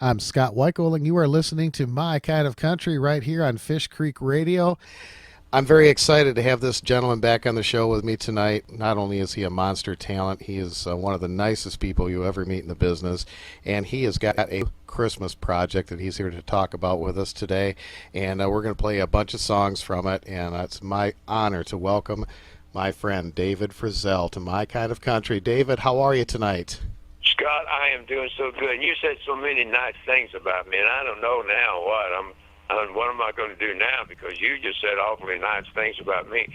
I'm Scott Wikle, and you are listening to My Kind of Country right here on Fish Creek Radio. I'm very excited to have this gentleman back on the show with me tonight. Not only is he a monster talent, he is one of the nicest people you ever meet in the business, and he has got a Christmas project that he's here to talk about with us today, and we're going to play a bunch of songs from it, and it's my honor to welcome my friend David Frizzell to My Kind of Country. David, how are you tonight? Scott, I am doing so good. And you said so many nice things about me, and I don't know now what am I going to do now, because you just said awfully nice things about me.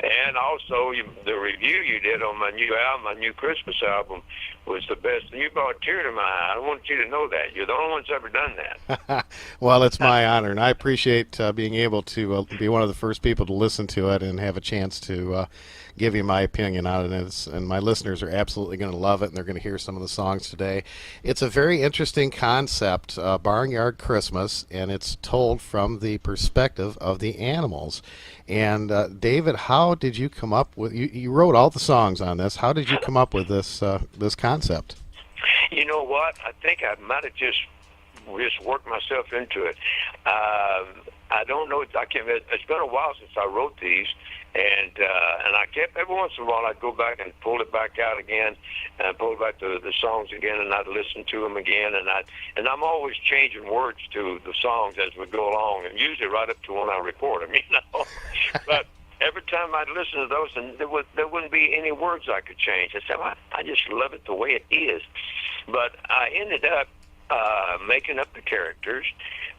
And also, the review you did on my new album, my new Christmas album, was the best. And you brought a tear to my eye. I want you to know that. You're the only one that's ever done that. Well, it's my honor, and I appreciate being able to be one of the first people to listen to it and have a chance to give you my opinion on it. And my listeners are absolutely going to love it, and they're going to hear some of the songs today. It's a very interesting concept, Barnyard Christmas, and it's told from the perspective of the animals. And David, how did you come up with? You wrote all the songs on this. How did you come up with this concept? You know what? I think I might have just worked myself into it. I don't know. I can't. It's been a while since I wrote these, and I kept every once in a while I'd go back and pull it back out again, and pull back the songs again, and I'd listen to them again, and I'm always changing words to the songs as we go along, and usually right up to when I record them, But every time I'd listen to those, and there wouldn't be any words I could change. I said, well, I just love it the way it is. But I ended up making up the characters,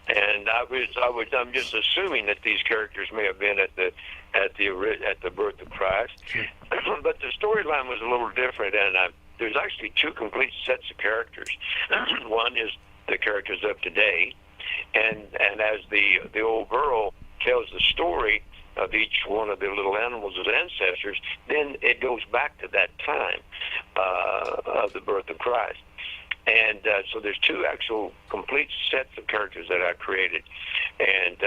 and I'm just assuming that these characters may have been at the birth of Christ. Sure. But the storyline was a little different, and there's actually two complete sets of characters. One is the characters of today, and as the old girl tells the story of each one of the little animals as ancestors, then it goes back to that time of the birth of Christ. And so there's two actual complete sets of characters that I created, and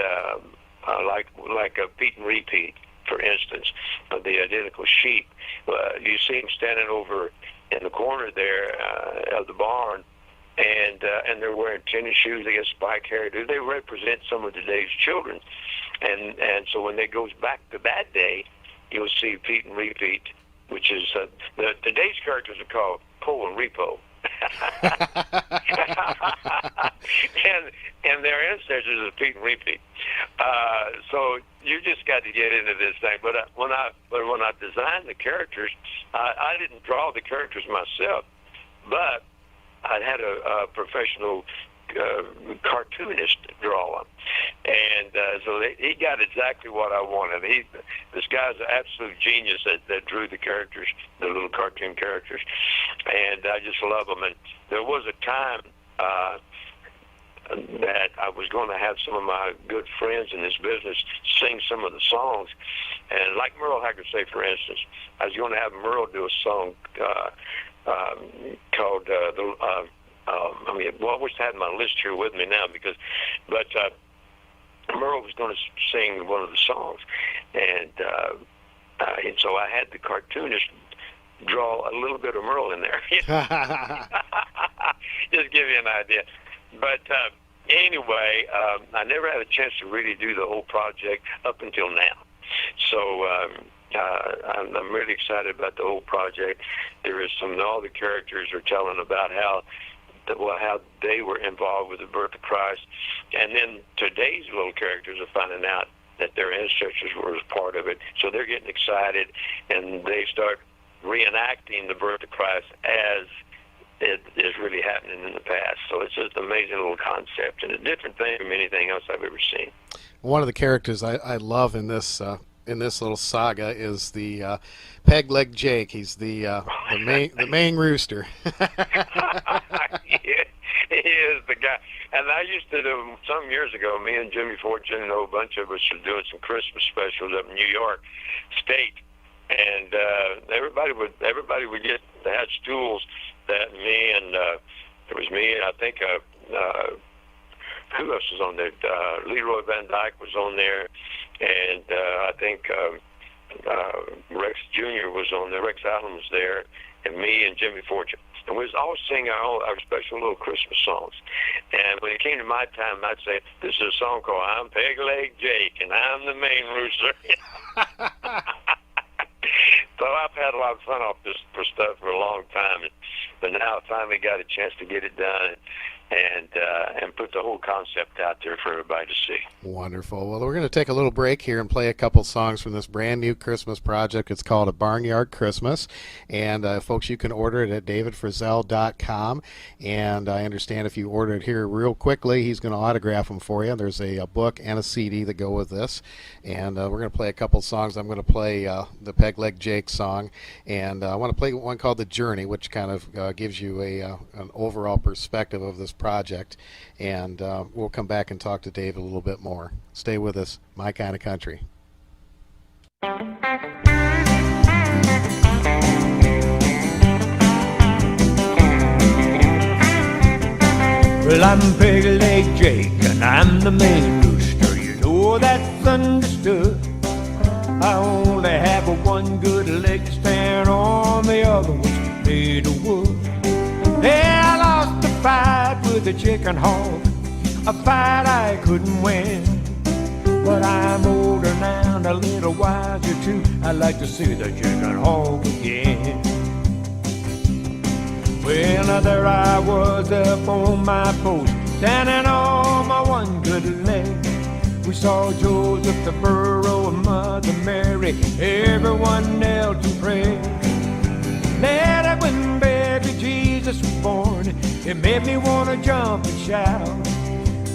like a Pete and Repeat, for instance, the identical sheep. You see them standing over in the corner there of the barn, and they're wearing tennis shoes. They got spike hair. They represent some of today's children, and so when it goes back to that day, you'll see Pete and Repeat, which is today's characters are called Po and Repo. and their ancestors are Pete and Repeat. So you just got to get into this thing. But when I designed the characters, I didn't draw the characters myself, but I had a professional cartoonist draw them, and so he got exactly what I wanted. This guy's an absolute genius that drew the characters, the little cartoon characters, and I just love them. And there was a time that I was going to have some of my good friends in this business sing some of the songs, and like Merle Haggard, for instance, I was going to have Merle do a song called I wish I had my list here with me now, but Merle was going to sing one of the songs, and so I had the cartoonist draw a little bit of Merle in there. Just give you an idea. But anyway, I never had a chance to really do the whole project up until now. So I'm really excited about the whole project. There is all the characters are telling about how they were involved with the birth of Christ. And then today's little characters are finding out that their ancestors were a part of it. So they're getting excited, and they start reenacting the birth of Christ as it is really happening in the past. So it's just an amazing little concept, and a different thing from anything else I've ever seen. One of the characters I love in this little saga is the Peg Leg Jake. He's the main rooster. He is the guy. And I used to do, some years ago, me and Jimmy Fortune and a whole bunch of us were doing some Christmas specials up in New York State, and everybody would get, they had stools that me and it was me and I think who else was on there? Leroy Van Dyke was on there, and I think Rex Jr. was on there. Rex Allen was there, and me and Jimmy Fortune. And we was all singing our special little Christmas songs. And when it came to my time, I'd say, this is a song called I'm Peg Leg Jake, and I'm the main rooster. So I've had a lot of fun off this for stuff for a long time, but now I finally got a chance to get it done and put the whole concept out there for everybody to see. Wonderful. Well, we're going to take a little break here and play a couple songs from this brand new Christmas project. It's called A Barnyard Christmas, and folks, you can order it at davidfrizzell.com, and I understand if you order it here real quickly, he's going to autograph them for you. There's a book and a CD that go with this, and we're going to play a couple songs. I'm going to play the Peg Leg Jake song, and I want to play one called The Journey, which kind of gives you an overall perspective of this project, and we'll come back and talk to David a little bit more. Stay with us. My Kind of Country. Well, I'm Peg Leg Jake, and I'm the main rooster. You know that's understood. I only have one good leg to stand on, the other one's made of wood. Yeah, I lost the fight with a chicken hawk, a fight I couldn't win. But I'm older now and a little wiser too. I'd like to see the chicken hawk again. Well, now there I was up on my post, standing on my one good leg. We saw Joseph the burro and Mother Mary, everyone knelt to pray. Later when baby Jesus was born, it made me want to jump and shout.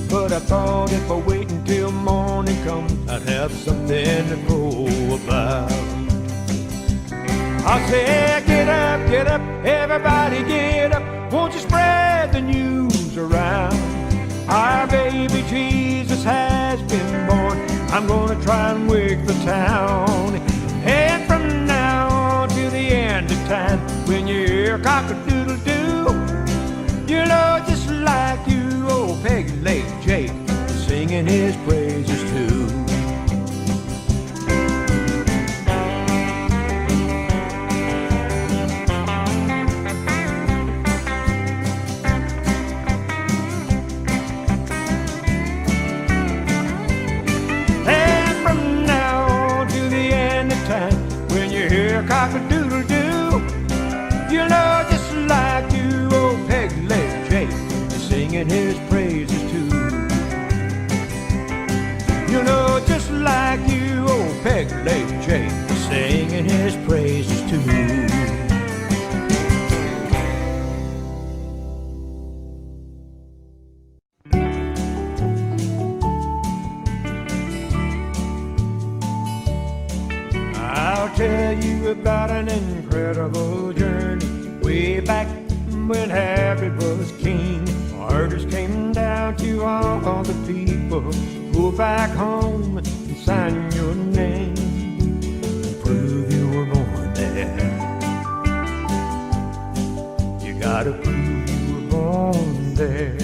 But I thought if I wait until morning comes, I'd have something to go about. I said, get up, everybody get up. Won't you spread the news around? Our baby Jesus has been born. I'm gonna try and wake the town. And from now on to the end of time, when you hear cock-a-doodle-doo, you know just like you, old Peg Leg Jake, singing his praises too. And from now on to the end of time, when you hear cock-a-doodle-doo, you know just like you, old Peg Leg Jake, singing his praises too. You know just like you, old Peg Leg Jake, singing his praises too. I'll tell you about an incredible journey way back when Herod was king. Orders came down to all the people, go back home and sign your name and prove you were born there. You gotta prove you were born there.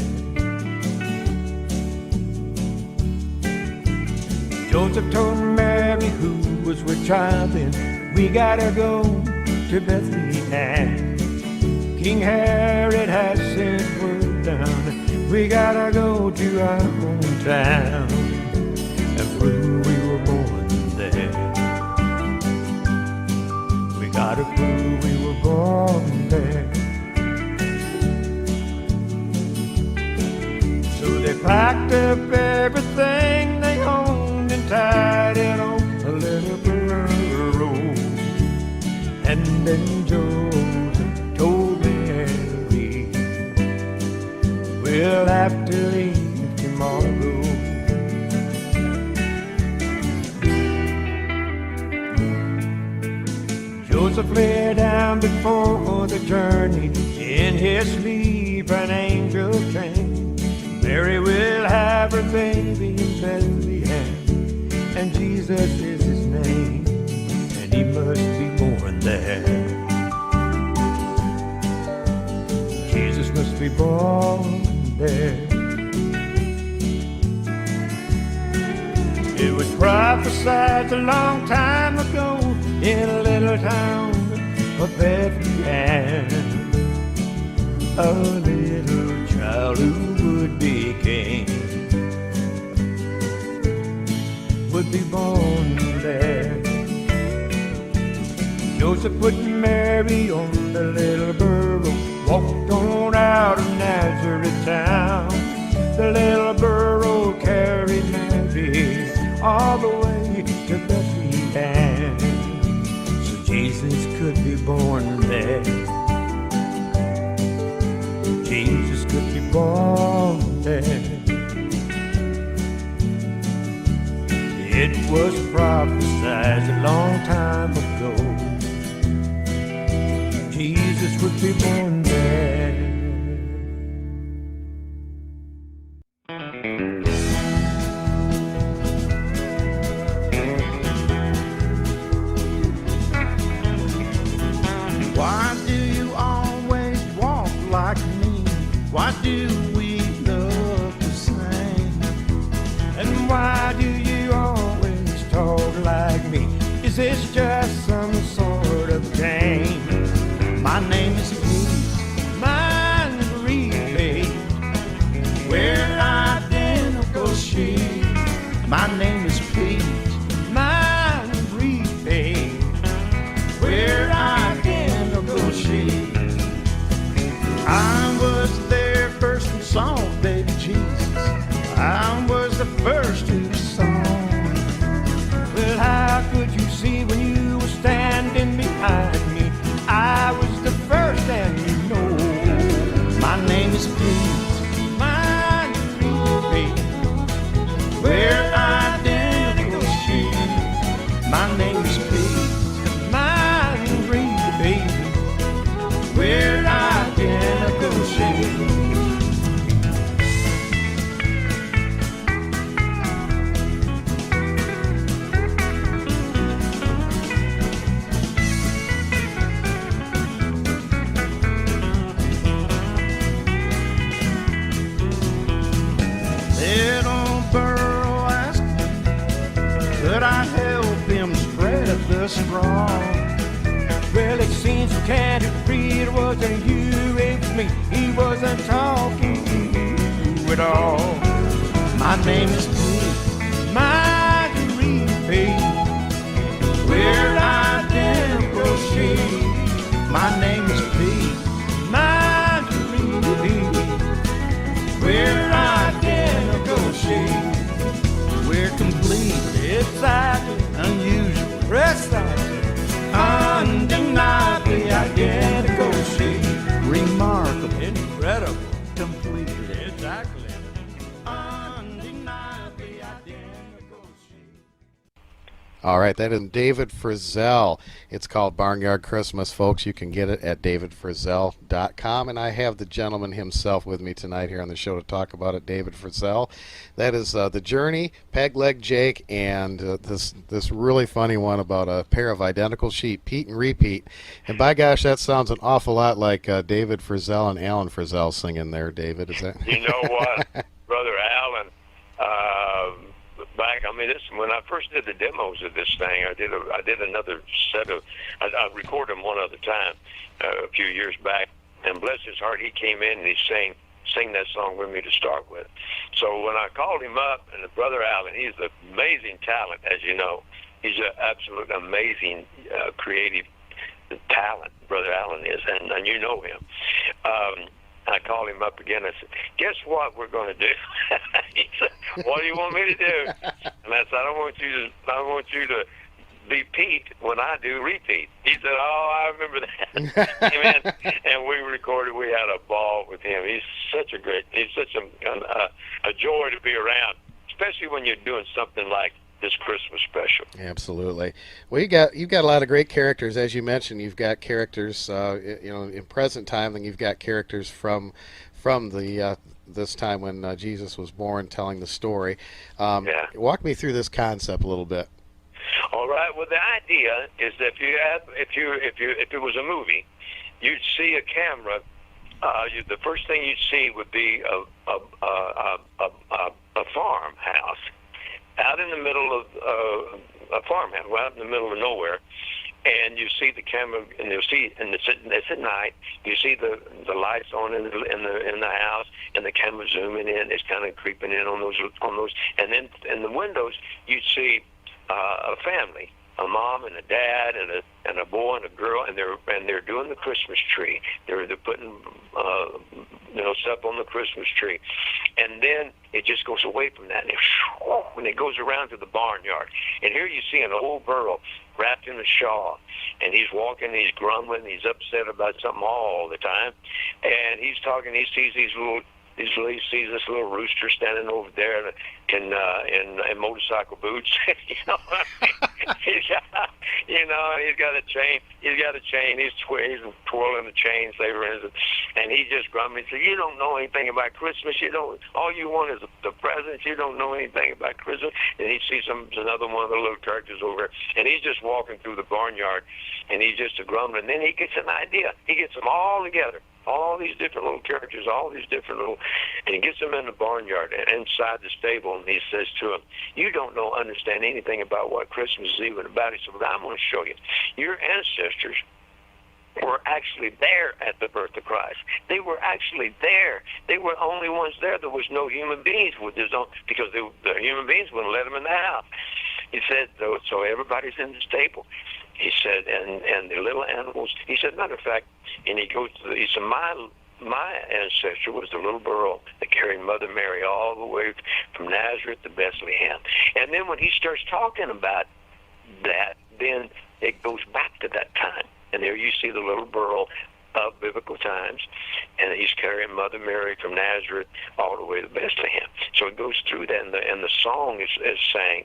Joseph told Mary, who was with child then, we gotta go to Bethlehem. King Herod has sent word down, we gotta go to our hometown and prove we were born there. We gotta prove we were born there. So they packed up everything they owned and tied it on a little burro. And then Joseph told Mary, we'll have to leave tomorrow. Joseph lay down before the journey, in his sleep an angel came. Mary will have her baby in Bethlehem, and Jesus is his name, and he must be born there. Jesus must be born there. It was prophesied a long time ago in a little town of Bethlehem. A little child child who would be king would be born there. Joseph put Mary on the little burro, walked on out of Nazareth town. The little burro carried Mary all the way to Bethlehem, so Jesus could be born there. Jesus could be born there. It was prophesied a long time ago. Jesus would be born there. Why do you always walk like me? Why do we love to sing? And why do you always talk like me? Is this just some sort of game? My name is Pete. Mine's Reed. We're identical sheep. My name is Pete. Mine's Reed. We're identical sheep. I was there first and saw baby Jesus. I was the first who saw. Well, how could you see when you were standing behind me? I was the first, and you know. My name is Pete. Mine's Reed. We're identical sheep. My name is Pete. Mine's Reed, baby. We're identical sheep. Little burro asked me, could I help him spread the straw? Well, it seems you can't agree it wasn't you, it was me. He wasn't talking to you at all. My name is Pete. My Reed, We're identical sheep. My name is Pete. my Reed. We're identical sheep. We're complete, Exactly, unusual, precisely, undeniably identical sheep. Remarkable, incredible, completely, exactly. undeniably identical sheep. All right, that is David Frizzell. It's called Barnyard Christmas, folks. You can get it at davidfrizzell.com. And I have the gentleman himself with me tonight here on the show to talk about it, David Frizzell. That is The Journey, Peg Leg Jake, and this really funny one about a pair of identical sheep, Pete and Repeat. And by gosh, that sounds an awful lot like David Frizzell and Alan Frizzell singing there, David. Is that? You know what, Brother Alan? Back, I mean, this when I first did the demos of this thing, I did another set of. I recorded them one other time a few years back, and bless his heart, he came in and he sang that song with me to start with. So when I called him up, and Brother Alan, he's an amazing talent, as you know. He's an absolute amazing creative talent, Brother Alan is, and you know him. I called him up again. I said, guess what we're going to do? He said, what do you want me to do? And I said, I want you to be Pete when I do Repeat. He said, oh, I remember that. Amen. And we recorded. We had a ball with him. He's such a joy to be around, especially when you're doing something like this Christmas special. Absolutely. Well, you've got a lot of great characters, as you mentioned. You've got characters, in present time, and you've got characters from the this time when Jesus was born, telling the story. Walk me through this concept a little bit. All right. Well, the idea is that if it was a movie, you'd see a camera. The first thing you'd see would be a farmhouse out in the middle of a farmhouse, out in the middle of nowhere, and you see the camera, and you'll see, and it's at night. You see the lights on in the house, and the camera zooming in. It's kind of creeping in on those, and then in the windows you see a family, a mom and a dad and a boy and a girl, and they're doing the Christmas tree. They're putting stuff on the Christmas tree, and then it just goes away from that, and it goes around to the barnyard. And here you see an old burro wrapped in a shawl, and he's walking, he's grumbling, he's upset about something all the time, and he's talking. He sees he sees this little rooster standing over there in motorcycle boots. He's got a chain. He's twirling the chains there, and he's just grumbling. He says, "You don't know anything about Christmas. All you want is the presents. You don't know anything about Christmas." And he sees another one of the little characters over there, and he's just walking through the barnyard, and he's just grumbling. And then he gets an idea. He gets them all together. All these different little characters, and he gets them in the barnyard and inside the stable, and he says to them, "You don't understand anything about what Christmas is even about." He said, "Well, I'm going to show you. Your ancestors were actually there at the birth of Christ. They were actually there. They were the only ones there. There was no human beings because the human beings wouldn't let them in the house." He said, "So everybody's in the stable." He said, and the little animals. He said, matter of fact, and he said, my ancestor was the little burro that carried Mother Mary all the way from Nazareth to Bethlehem. And then when he starts talking about that, then it goes back to that time. And there you see the little burro of biblical times, and he's carrying Mother Mary from Nazareth all the way to Bethlehem. So it goes through that, and the song is sang,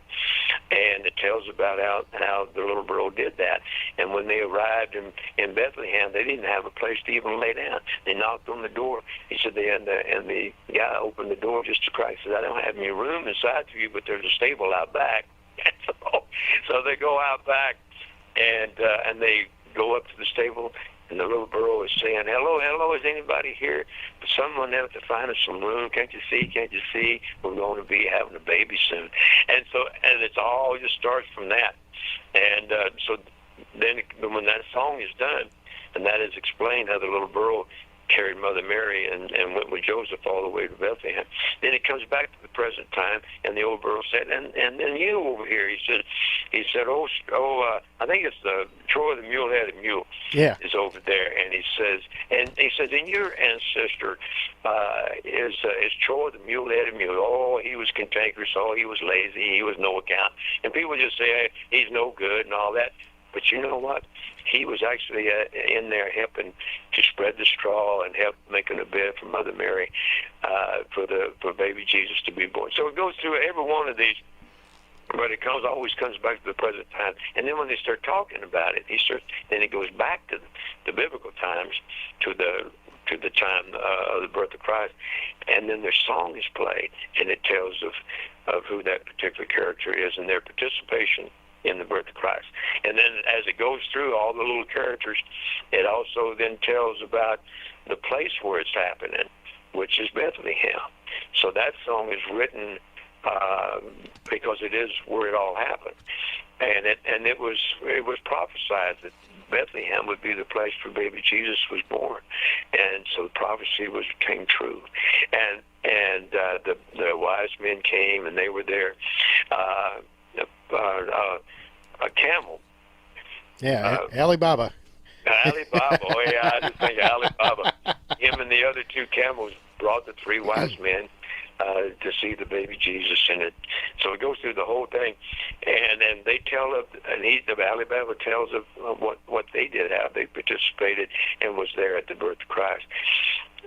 and it tells about how the little burro did that. And when they arrived in Bethlehem, they didn't have a place to even lay down. They knocked on the door. He said, and the guy opened the door just to crack. He said, "I don't have any room inside for you, but there's a stable out back." So they go out back, and they go up to the stable. And the little burro is saying, hello, is anybody here? Someone has to find us some room. Can't you see? We're going to be having a baby soon. And it's all just starts from that. And so then when that song is done, and that is explained how the little burro carried Mother Mary and went with Joseph all the way to Bethlehem. Then it comes back to the present time, and the old burro said, and then you over here, he said, I think it's the Troy the mule-headed mule is over there, and he says, and your ancestor is Troy the mule-headed mule. Oh, he was cantankerous. Oh, he was lazy. He was no account. And people just say, hey, he's no good and all that. But you know what? He was actually in there helping to spread the straw and help making a bed for Mother Mary for baby Jesus to be born. So it goes through every one of these, but it always comes back to the present time. And then when they start talking about it, then it goes back to the biblical times, to the time of the birth of Christ, and then their song is played, and it tells of who that particular character is and their participation in the birth of Christ. And then as it goes through all the little characters, it also then tells about the place where it's happening, which is Bethlehem. So that song is written because it is where it all happened. And it was prophesied that Bethlehem would be the place where baby Jesus was born. And so the prophecy came true. And the wise men came, and they were there. A camel. Yeah, Alibaba. Alibaba. Oh, yeah, I just think Alibaba. Him and the other two camels brought the three wise men to see the baby Jesus in it. So it goes through the whole thing, and then they tell Alibaba tells of what they did, how they participated and was there at the birth of Christ.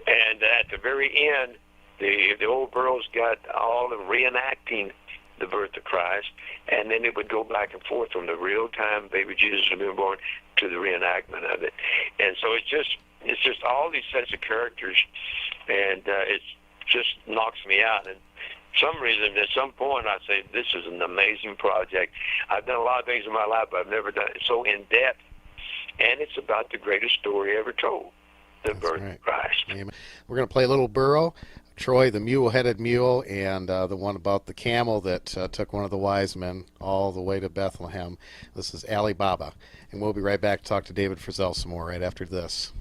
And at the very end, the old burros got all of reenacting the birth of Christ, and then it would go back and forth from the real time baby Jesus had been born to the reenactment of it. And so it's just all these sets of characters, and it just knocks me out. And for some reason, at some point, I say, this is an amazing project. I've done a lot of things in my life, but I've never done it so in depth, and it's about the greatest story ever told, the birth of Christ. Amen. We're going to play a little burro. Troy, the mule-headed mule, and the one about the camel that took one of the wise men all the way to Bethlehem. This is Alibaba. And we'll be right back to talk to David Frizzell some more right after this.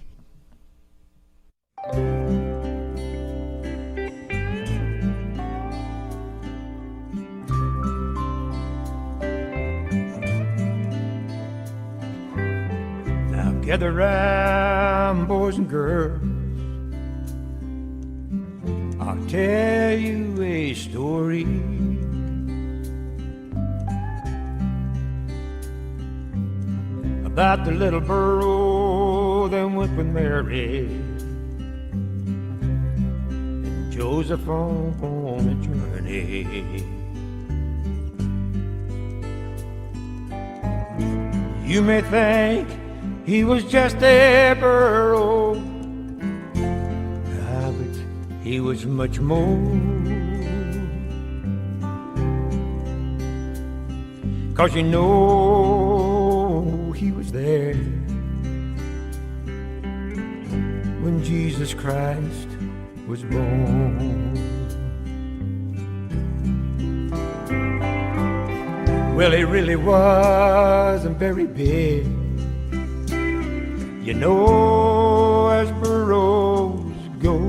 Now gather round, boys and girls, I'll tell you a story about the little burro that went with Mary and Joseph on a journey. You may think he was just a burro, but he was much more. 'Cause you know he was there when Jesus Christ was born. Well, he really wasn't very big, you know, as burros go.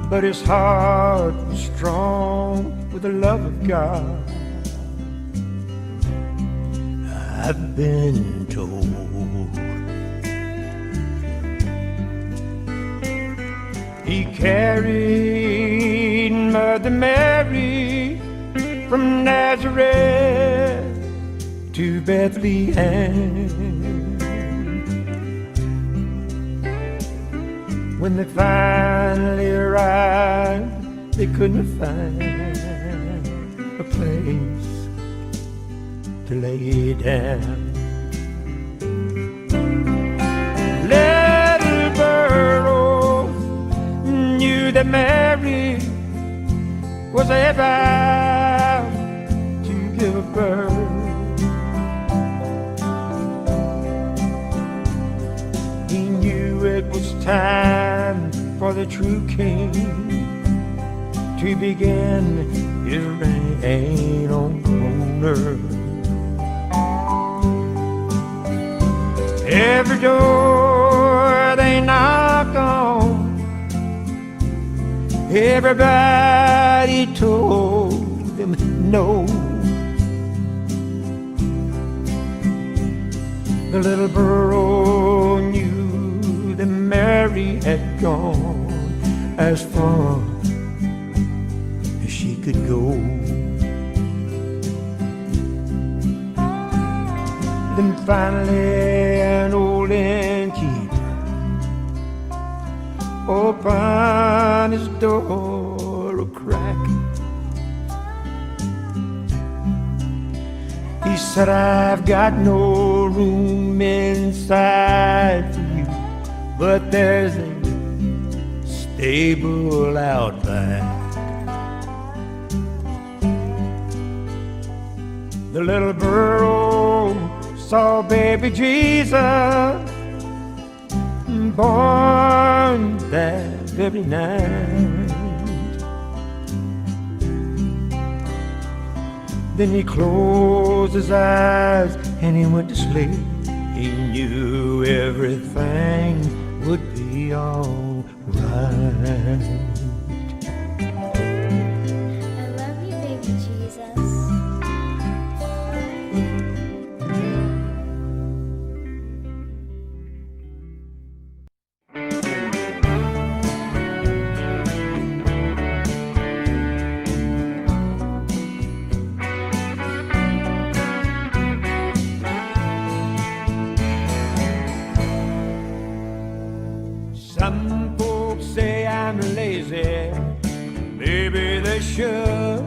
But his heart was strong with the love of God, I've been told. He carried Mother Mary from Nazareth to Bethlehem. When they finally arrived, they couldn't find a place to lay down. Little burro knew that Mary was about to give birth. He knew it was time for the true king to begin his reign on earth. Every door they knocked on, everybody told them no. The little burro knew that Mary had gone as far as she could go. Then finally an old innkeeper opened his door a crack. He said, I've got no room inside for you, but there's a stable out back. The little burro saw baby Jesus born that very night. Then he closed his eyes and he went to sleep. He knew everything would be all right. I love you, baby Jesus. Some folks say I'm lazy, maybe they should.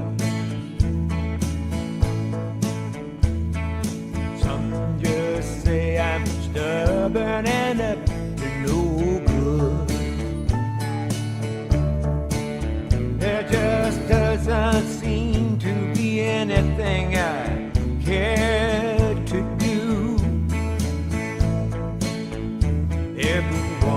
Some just say I'm stubborn and up to no good. There just doesn't seem to be anything I care to do. Everyone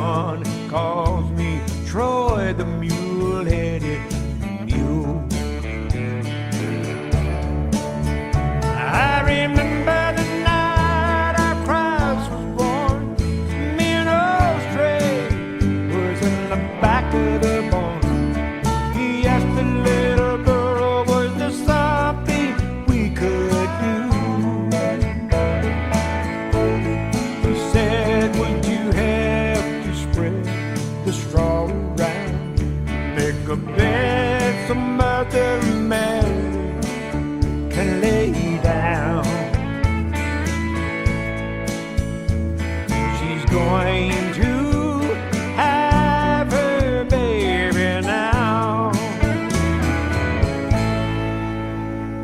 the straw around, make a bed so Mother Mary can lay down. She's going to have her baby now.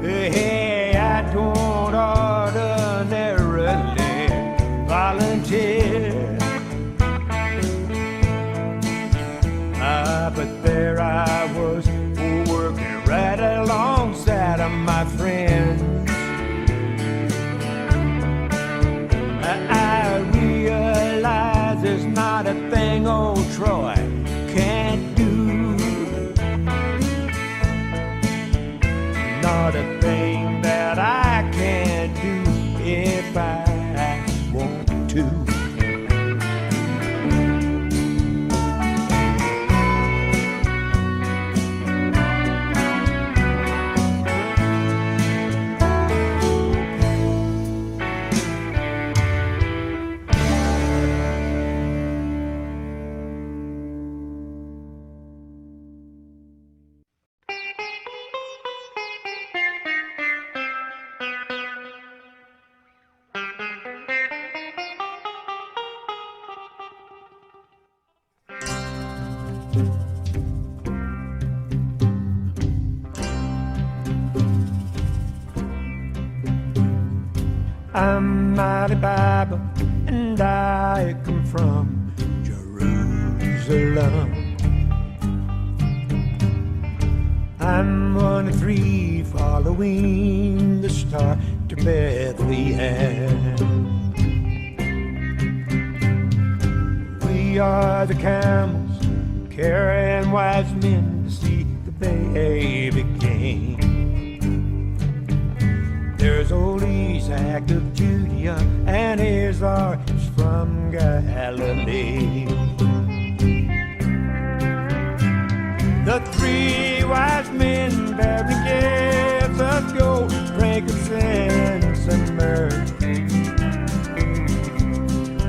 Hey, I don't ordinarily volunteer, but there I was, working right alongside of my friends. I realize there's not a thing old Troy can't do, not a thing that I can't do if I want to. I'm mighty Bible, and I come from Jerusalem. I'm 1 of 3 following the star to Bethlehem. We are the camels carrying wise men to see the baby king. There's old Isaac of Judea, and his heart is from Galilee. The 3 wise men bearing gifts of gold, frankincense and myrrh,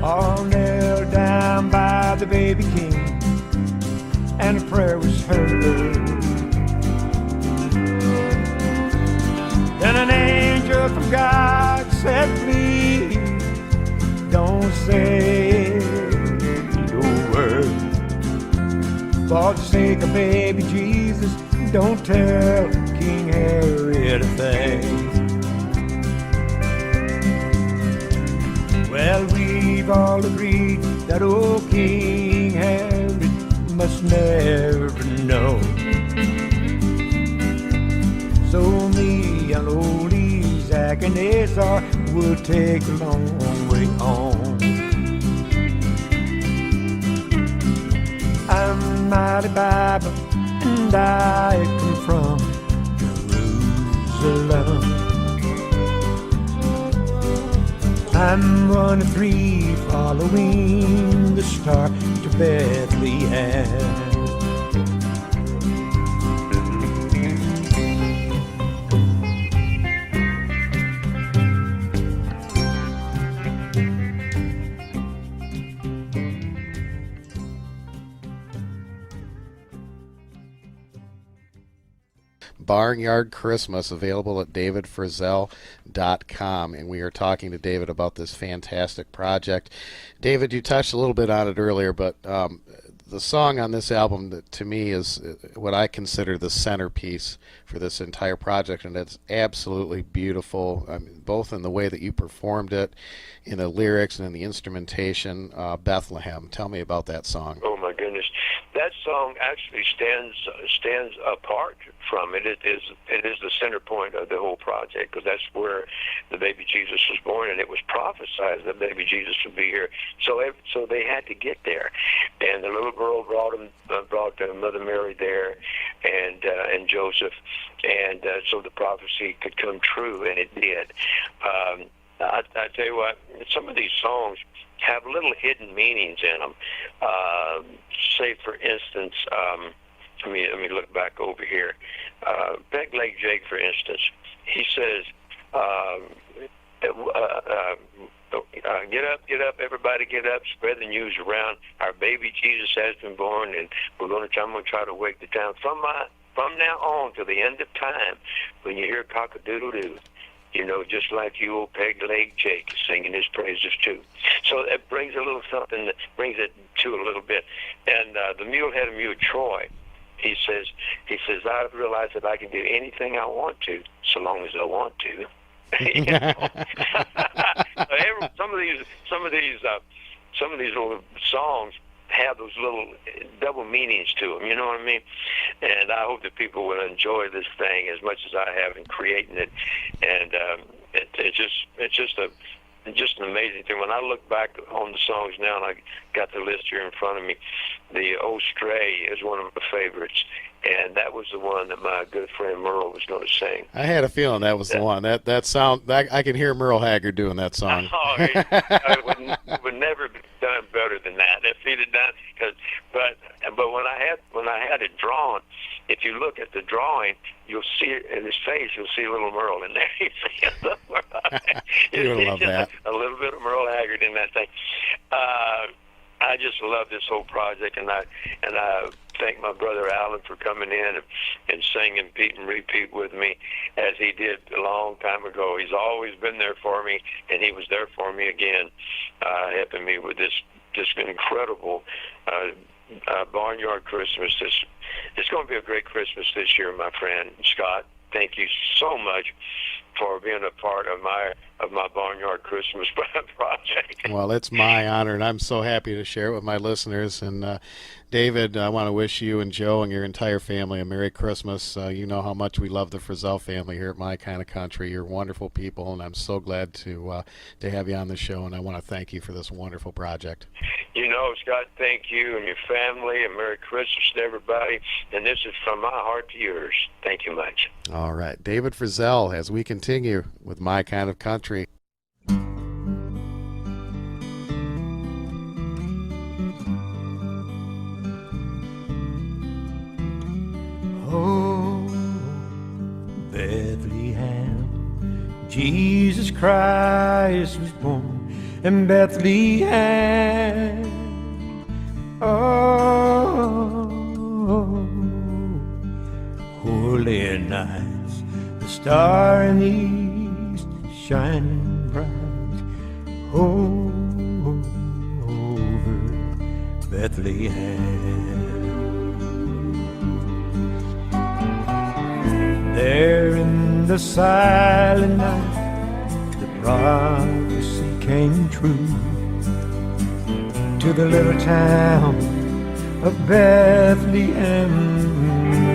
all knelt down by the baby king, and a prayer was heard. Then an angel from God said, please don't say a word. For the sake of baby Jesus, don't tell King Herod a thing. Well, we've all agreed that old King Herod must never know. So me and old Isaac and Esau will take a long way home. I'm mighty Bible, and I come from Jerusalem. I'm 1 of 3 following the star to Bethlehem. Barnyard Christmas, available at davidfrizzell.com, and we are talking to David about this fantastic project. David, you touched a little bit on it earlier, but the song on this album that to me is what I consider the centerpiece for this entire project, and it's absolutely beautiful, I mean, both in the way that you performed it, in the lyrics and in the instrumentation. Bethlehem, tell me about that song. Oh my goodness, that song actually stands apart from it. It is the center point of the whole project, because that's where the baby Jesus was born, and it was prophesied that baby Jesus would be here. So they had to get there, and the little girl brought Mother Mary there, and Joseph, and so the prophecy could come true, and it did. I tell you what, some of these songs have little hidden meanings in them. Say, for instance, let me look back over here. Peg Leg Jake, for instance, he says, Get up, everybody get up, spread the news around. Our baby Jesus has been born, and I'm going to try to wake the town from now on to the end of time. When you hear cock-a-doodle-doo, just like you, old peg-leg Jake is singing his praises too. So that brings a little something that brings it to a little bit. And the mule-headed mule, Troy, he says, I've realized that I can do anything I want to, so long as I want to. Some of these little songs have those little double meanings to them. You know what I mean? And I hope that people will enjoy this thing as much as I have in creating it. And it's just an amazing thing. When I look back on the songs now, and I got the list here in front of me, the "Oh Stray" is one of my favorites, and that was the one that my good friend Merle was going to sing. I had a feeling that was the one. That sound, I can hear Merle Haggard doing that song. Oh, it would never be done better than that. If he'd have done, but when I had it drawn, if you look at the drawing, you'll see it in his face. You'll see a little Merle in there. You see a little Merle. You'll love that. A little bit of Merle Haggard in that thing. I just love this whole project, and I thank my brother Alan for coming in and singing Pete and Repeat with me, as he did a long time ago. He's always been there for me, and he was there for me again, helping me with this incredible Barnyard Christmas. It's going to be a great Christmas this year, my friend Scott. Thank you so much for being a part of my Barnyard Christmas project. Well, it's my honor, and I'm so happy to share it with my listeners. And David, I want to wish you and Joe and your entire family a Merry Christmas. You know how much we love the Frizzell family here at My Kind of Country. You're wonderful people, and I'm so glad to have you on the show, and I want to thank you for this wonderful project. Scott, thank you and your family, and Merry Christmas to everybody. And this is from my heart to yours. Thank you much. All right. David Frizzell, as we continue with My Kind of Country. Oh, Bethlehem, Jesus Christ was born in Bethlehem. Oh, holy nights, the star in the east shining bright. Oh, over Bethlehem. There in the silent night, the prophecy came true. To the little town of Bethlehem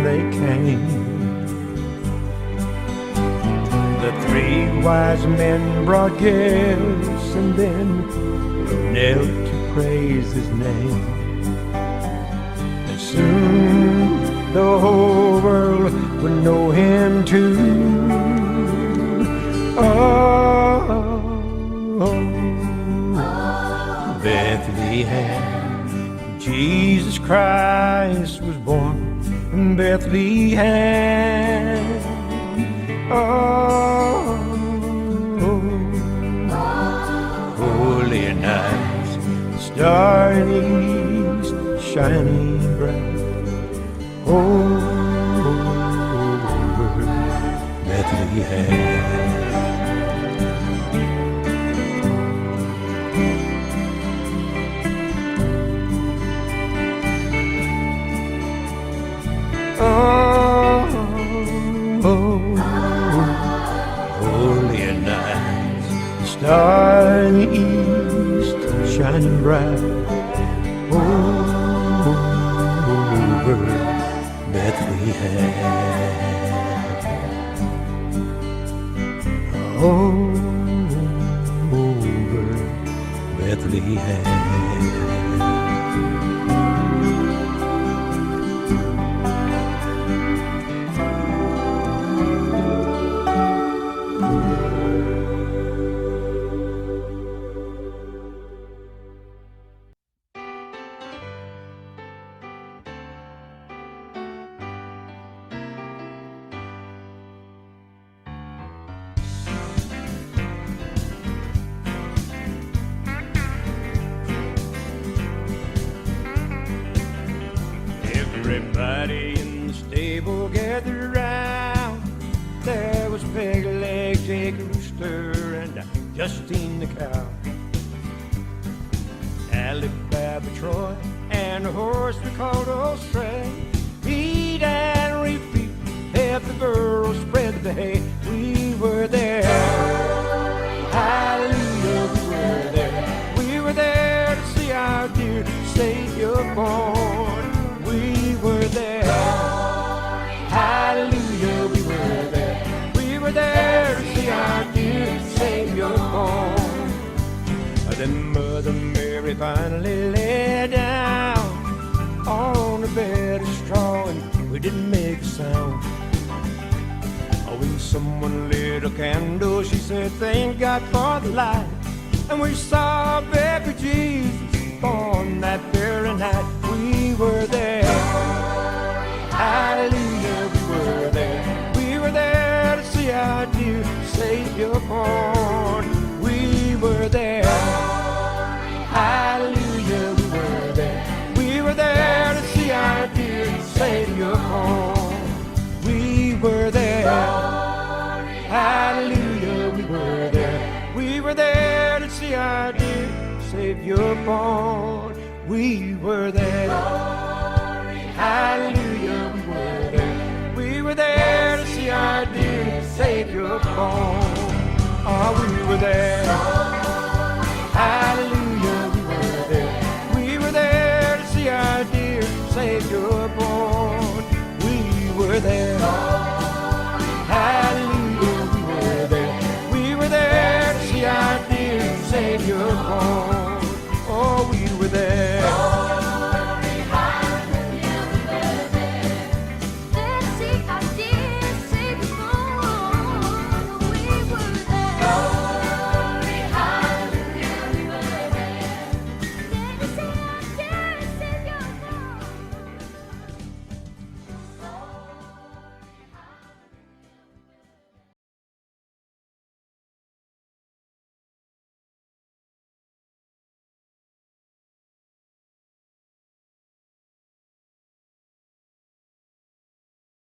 they came. The three wise men brought gifts and then knelt to praise his name. And soon the whole world would know him too. Oh, Bethlehem, Jesus Christ was born in Bethlehem. Oh, holy night, star in the east shining bright. Oh, Bethlehem. Oh, holy night, star in the east shining bright. Oh, over Bethlehem. Oh, over Bethlehem. Everybody in the stable gathered round. There was Peggy Leg, Jake Rooster, and Justine the cow. Alibaba Troy and a horse we called Old Stray. Eat and repeat, help the burro spread the hay. We were there, hallelujah, we were there. We were there to see our dear Savior born. We were there, hallelujah, we were there. We were there to see our dear Savior born. Then Mother Mary finally lay down on a bed of straw, and we didn't make a sound. When someone lit a candle, she said, thank God for the light. And we saw baby Jesus born that very night. We were there, hallelujah, we were there. We were there to see our dear Savior born. We were there, hallelujah, we were there. We were there to see our dear Savior born. We were there, hallelujah, we were there. We were there to see our dear Savior born. We were there, hallelujah, we were there. We were there to see our dear Savior born. Oh, we were there, hallelujah, we were there. We were there to see our dear Savior born. We were there.